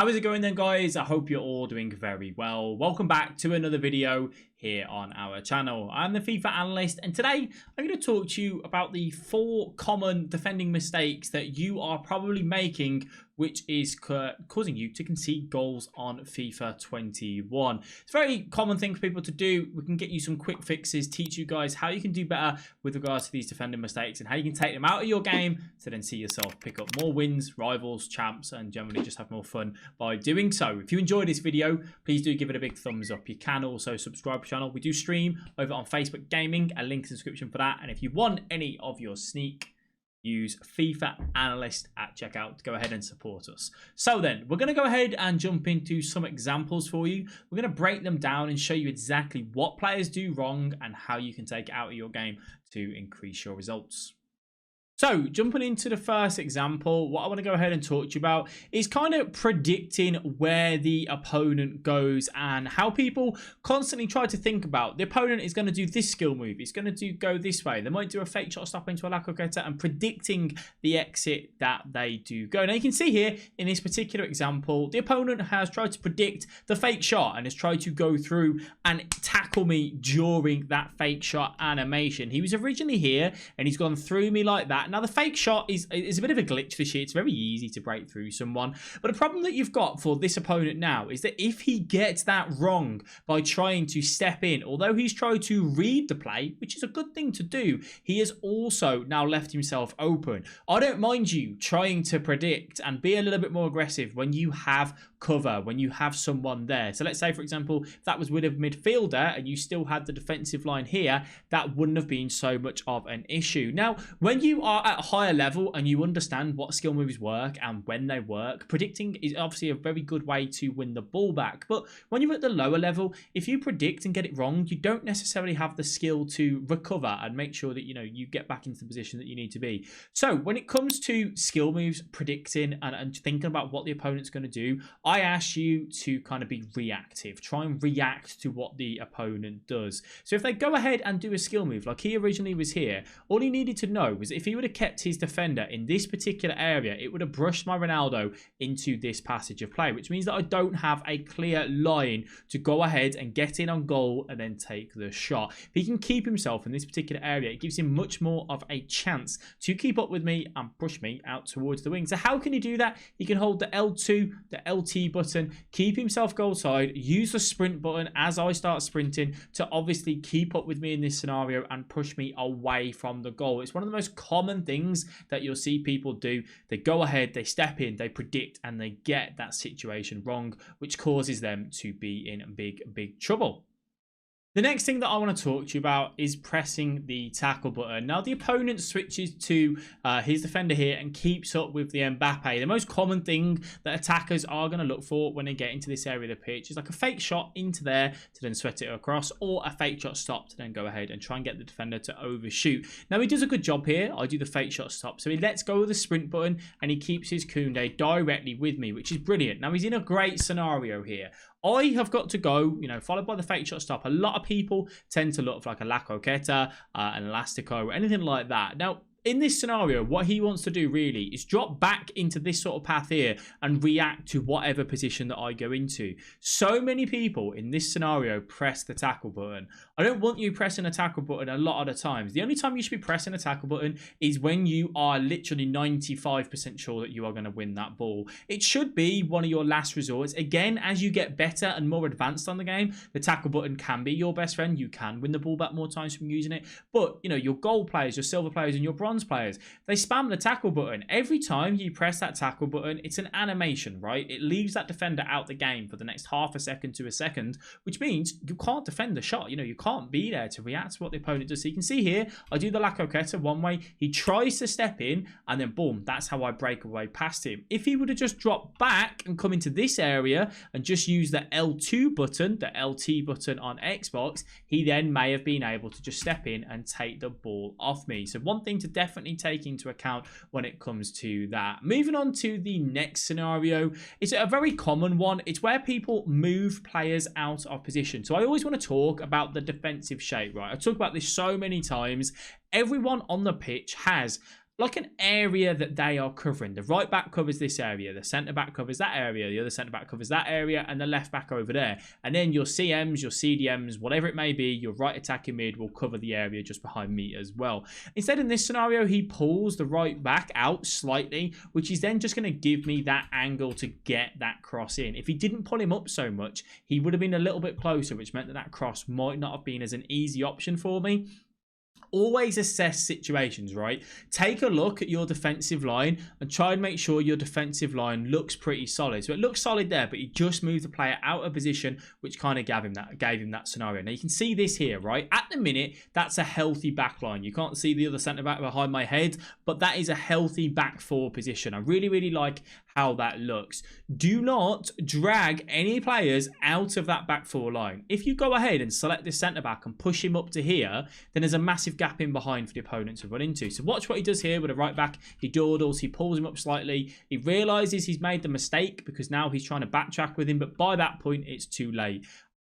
How is it going then, guys? I hope you're all doing very well. Welcome back to another video here on our channel. I'm the FIFA Analyst, and today I'm going to talk to you about the 4 common defending mistakes that you are probably making, which is causing you to concede goals on FIFA 21. It's a very common thing for people to do. We can get you some quick fixes, teach you guys how you can do better with regards to these defending mistakes and how you can take them out of your game to then see yourself pick up more wins, rivals, champs, and generally just have more fun by doing so. If you enjoyed this video, please do give it a big thumbs up. You can also subscribe to the channel. We do stream over on Facebook Gaming, a link in the description for that. And if you want any of your sneak, use FIFA Analyst at checkout to go ahead and support us. So then, we're going to go ahead and jump into some examples for you. We're going to break them down and show you exactly what players do wrong and how you can take it out of your game to increase your results. So, jumping into the first example, what I want to go ahead and talk to you about is kind of predicting where the opponent goes and how people constantly try to think about the opponent is going to do this skill move, it's going to go this way. They might do a fake shot stop into a lack of getter and predicting the exit that they do go. Now, you can see here in this particular example, the opponent has tried to predict the fake shot and has tried to go through and tackle me during that fake shot animation. He was originally here and he's gone through me like that. Now, the fake shot is a bit of a glitch this year. It's very easy to break through someone. But the problem that you've got for this opponent now is that if he gets that wrong by trying to step in, although he's tried to read the play, which is a good thing to do, he has also now left himself open. I don't mind you trying to predict and be a little bit more aggressive when you have cover, when you have someone there. So let's say, for example, if that was with a midfielder and you still had the defensive line here, that wouldn't have been so much of an issue. Now, when you are at a higher level and you understand what skill moves work and when they work, predicting is obviously a very good way to win the ball back. But when you're at the lower level, if you predict and get it wrong, you don't necessarily have the skill to recover and make sure that you get back into the position that you need to be. So when it comes to skill moves, predicting and thinking about what the opponent's going to do, I ask you to kind of be reactive. Try and react to what the opponent does. So if they go ahead and do a skill move, like he originally was here, all he needed to know was if he would have kept his defender in this particular area, it would have brushed my Ronaldo into this passage of play, which means that I don't have a clear line to go ahead and get in on goal and then take the shot. If he can keep himself in this particular area, it gives him much more of a chance to keep up with me and push me out towards the wing. So how can he do that? He can hold the L2, the LT button, keep himself goal side, use the sprint button as I start sprinting to obviously keep up with me in this scenario and push me away from the goal. It's one of the most common things that you'll see people do. They go ahead, they step in, they predict, and they get that situation wrong, which causes them to be in big trouble. The next thing that I want to talk to you about is pressing the tackle button. Now, the opponent switches to his defender here and keeps up with the Mbappe. The most common thing that attackers are going to look for when they get into this area of the pitch is like a fake shot into there to then sweat it across, or a fake shot stop to then go ahead and try and get the defender to overshoot. Now, he does a good job here. I do the fake shot stop. So he lets go of the sprint button and he keeps his Koundé directly with me, which is brilliant. Now, he's in a great scenario here. I have got to go, followed by the fake shot stop. A lot of people tend to look for like a La Coqueta, an Elastico, or anything like that. Now, in this scenario, what he wants to do really is drop back into this sort of path here and react to whatever position that I go into. So many people in this scenario press the tackle button. I don't want you pressing a tackle button a lot of the times. The only time you should be pressing a tackle button is when you are literally 95% sure that you are going to win that ball. It should be one of your last resorts. Again, as you get better and more advanced on the game, the tackle button can be your best friend. You can win the ball back more times from using it. But, your gold players, your silver players, and your bronze players, they spam the tackle button. Every time you press that tackle button, it's an animation, right? It leaves that defender out the game for the next half a second to a second, which means you can't defend the shot. You can't be there to react to what the opponent does. So you can see here, I do the La Coqueta one way. He tries to step in and then boom, that's how I break away past him. If he would have just dropped back and come into this area and just use the L2 button, the LT button on Xbox, he then may have been able to just step in and take the ball off me. So one thing to definitely take into account when it comes to that. Moving on to the next scenario, it's a very common one. It's where people move players out of position. So I always want to talk about the defensive shape, right? I talk about this so many times. Everyone on the pitch has like an area that they are covering. The right back covers this area, the centre back covers that area, the other centre back covers that area, and the left back over there. And then your CMs, your CDMs, whatever it may be, your right attacking mid will cover the area just behind me as well. Instead, in this scenario, he pulls the right back out slightly, which is then just going to give me that angle to get that cross in. If he didn't pull him up so much, he would have been a little bit closer, which meant that that cross might not have been as an easy option for me. Always assess situations, right? Take a look at your defensive line and try and make sure your defensive line looks pretty solid. So it looks solid there, but he just moved the player out of position, which kind of gave him that scenario. Now you can see this here, right? At the minute, that's a healthy back line. You can't see the other centre back behind my head, but that is a healthy back four position. I really, really like how that looks. Do not drag any players out of that back four line. If you go ahead and select this centre back and push him up to here, then there's a massive gap in behind for the opponent to run into. So watch what he does here with a right back. He dawdles, he pulls him up slightly. He realises he's made the mistake because now he's trying to backtrack with him, but by that point, it's too late.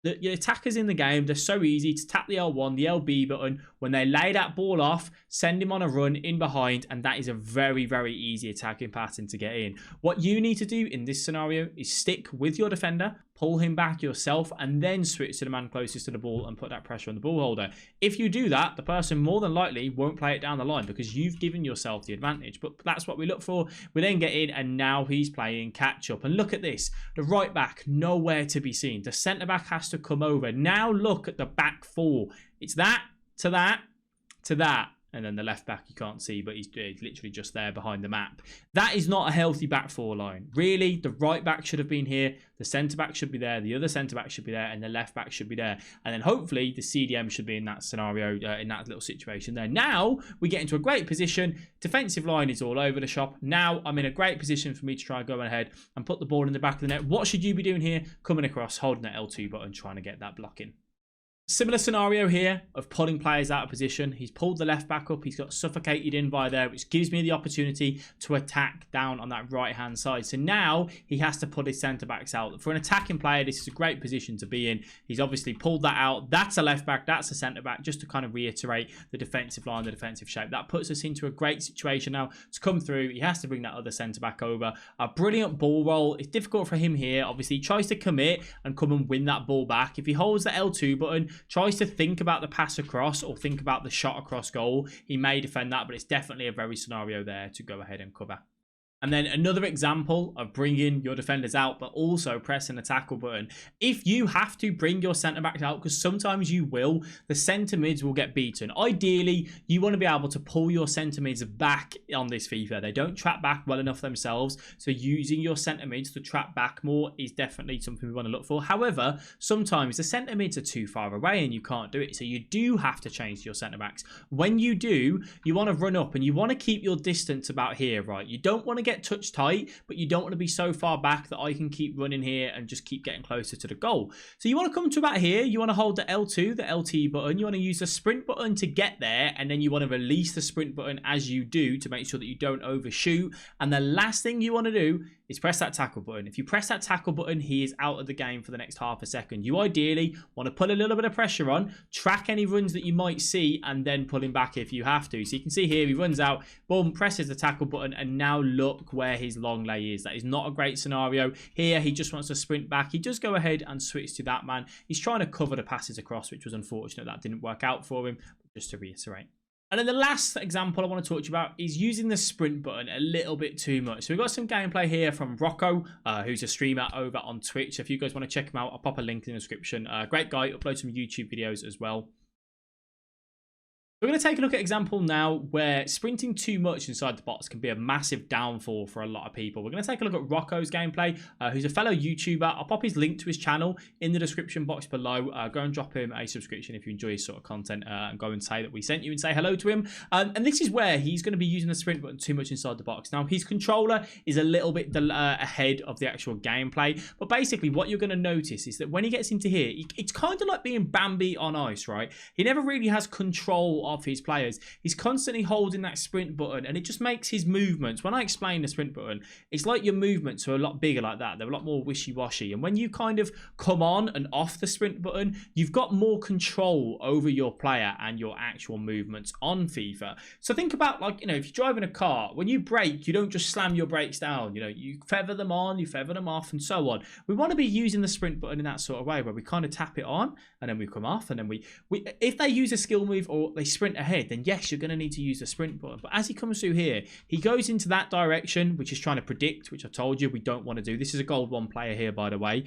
The attackers in the game, they're so easy to tap the L1, the LB button. When they lay that ball off, send him on a run in behind, and that is a very, very easy attacking pattern to get in. What you need to do in this scenario is stick with your defender, pull him back yourself, and then switch to the man closest to the ball and put that pressure on the ball holder. If you do that, the person more than likely won't play it down the line because you've given yourself the advantage. But that's what we look for. We then get in, and now he's playing catch up. And look at this. The right back, nowhere to be seen. The centre back has to come over. Now look at the back four. It's that, to that, to that. And then the left back you can't see, but he's literally just there behind the map. That is not a healthy back four line. Really, the right back should have been here. The centre back should be there. The other centre back should be there. And the left back should be there. And then hopefully the CDM should be in that scenario, in that little situation there. Now we get into a great position. Defensive line is all over the shop. Now I'm in a great position for me to try going ahead and put the ball in the back of the net. What should you be doing here? Coming across, holding that L2 button, trying to get that block in. Similar scenario here of pulling players out of position. He's pulled the left back up. He's got suffocated in by there, which gives me the opportunity to attack down on that right-hand side. So now he has to pull his centre-backs out. For an attacking player, this is a great position to be in. He's obviously pulled that out. That's a left back. That's a centre-back. Just to kind of reiterate the defensive line, the defensive shape. That puts us into a great situation now to come through. He has to bring that other centre-back over. A brilliant ball roll. It's difficult for him here. Obviously, he tries to commit and come and win that ball back. If he holds the L2 button, tries to think about the pass across or think about the shot across goal, he may defend that, but it's definitely a very scenario there to go ahead and cover. And then another example of bringing your defenders out, but also pressing the tackle button. If you have to bring your centre-backs out, because sometimes you will, the centre-mids will get beaten. Ideally, you want to be able to pull your centre-mids back on this FIFA. They don't trap back well enough themselves, so using your centre-mids to trap back more is definitely something we want to look for. However, sometimes the centre-mids are too far away and you can't do it, so you do have to change your centre-backs. When you do, you want to run up and you want to keep your distance about here, right? You don't want to get touch tight, but you don't want to be so far back that I can keep running here and just keep getting closer to the goal. So you want to come to about here. You want to hold the L2, the LT button. You want to use the sprint button to get there, and then you want to release the sprint button as you do to make sure that you don't overshoot. And the last thing you want to do is press that tackle button. If you press that tackle button, he is out of the game for the next half a second. You ideally want to put a little bit of pressure on, track any runs that you might see, and then pull him back if you have to. So you can see here, he runs out, boom, presses the tackle button, and now look where his long lay is. That is not a great scenario. Here, he just wants to sprint back. He does go ahead and switch to that man. He's trying to cover the passes across, which was unfortunate. That didn't work out for him, just to reiterate. And then the last example I want to talk to you about is using the sprint button a little bit too much. So we've got some gameplay here from Rocco, who's a streamer over on Twitch. So if you guys want to check him out, I'll pop a link in the description. Great guy, uploads some YouTube videos as well. We're going to take a look at an example now where sprinting too much inside the box can be a massive downfall for a lot of people. We're going to take a look at Rocco's gameplay, who's a fellow YouTuber. I'll pop his link to his channel in the description box below. Go and drop him a subscription if you enjoy his sort of content, and go and say that we sent you and say hello to him. And this is where he's going to be using the sprint button too much inside the box. Now, his controller is a little bit ahead of the actual gameplay, but basically what you're going to notice is that when he gets into here, it's kind of like being Bambi on ice, right? He never really has control of his players, he's constantly holding that sprint button, and it just makes his movements, when I explain the sprint button, it's like your movements are a lot bigger like that. They're a lot more wishy-washy. And when you kind of come on and off the sprint button, you've got more control over your player and your actual movements on FIFA. So think about, like, you know, if you're driving a car, when you brake, you don't just slam your brakes down. You know, you feather them on, you feather them off, and so on. We want to be using the sprint button in that sort of way, where we kind of tap it on and then we come off, and then we if they use a skill move or they sprint ahead, then yes, you're going to need to use the sprint button. But as he comes through here, he goes into that direction, which is trying to predict, which I told you we don't want to do. This is a gold 1 player here, by the way.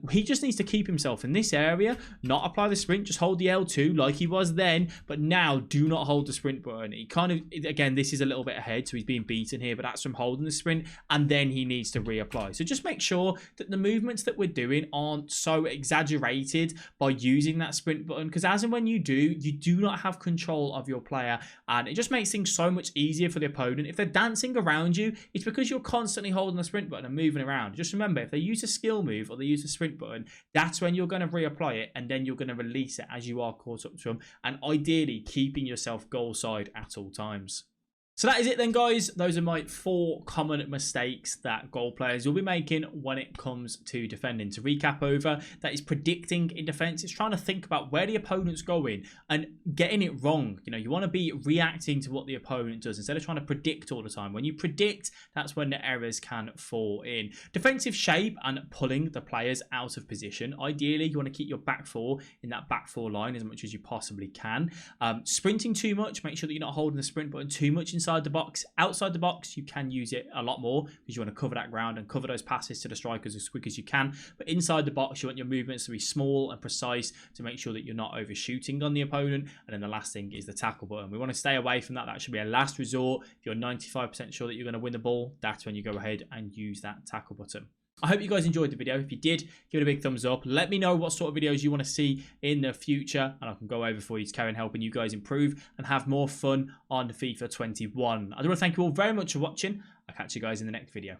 He just needs to keep himself in this area, not apply the sprint, just hold the L2 like he was then, but now do not hold the sprint button. He kind of, again, this is a little bit ahead, so he's being beaten here, but that's from holding the sprint, and then he needs to reapply. So just make sure that the movements that we're doing aren't so exaggerated by using that sprint button, because as and when you do not have control of your player, and it just makes things so much easier for the opponent. If they're dancing around you, it's because you're constantly holding the sprint button and moving around. Just remember, if they use a skill move or they use a sprint button, that's when you're going to reapply it, and then you're going to release it as you are caught up to them, and ideally keeping yourself goal side at all times. So that is it then, guys. Those are my 4 common mistakes that goal players will be making when it comes to defending. To recap over, that is predicting in defense. It's trying to think about where the opponent's going and getting it wrong. You know, you want to be reacting to what the opponent does instead of trying to predict all the time. When you predict, that's when the errors can fall in. Defensive shape and pulling the players out of position. Ideally, you want to keep your back 4 in that back 4 line as much as you possibly can. Sprinting too much, make sure that you're not holding the sprint button too much inside the box. Outside the box, you can use it a lot more because you want to cover that ground and cover those passes to the strikers as quick as you can. But inside the box, you want your movements to be small and precise to make sure that you're not overshooting on the opponent. And then the last thing is the tackle button. We want to stay away from that. That should be a last resort. If you're 95% sure that you're going to win the ball, that's when you go ahead and use that tackle button. I hope you guys enjoyed the video. If you did, give it a big thumbs up. Let me know what sort of videos you want to see in the future, and I can go over for you to carry on helping you guys improve and have more fun on FIFA 21. I do want to thank you all very much for watching. I'll catch you guys in the next video.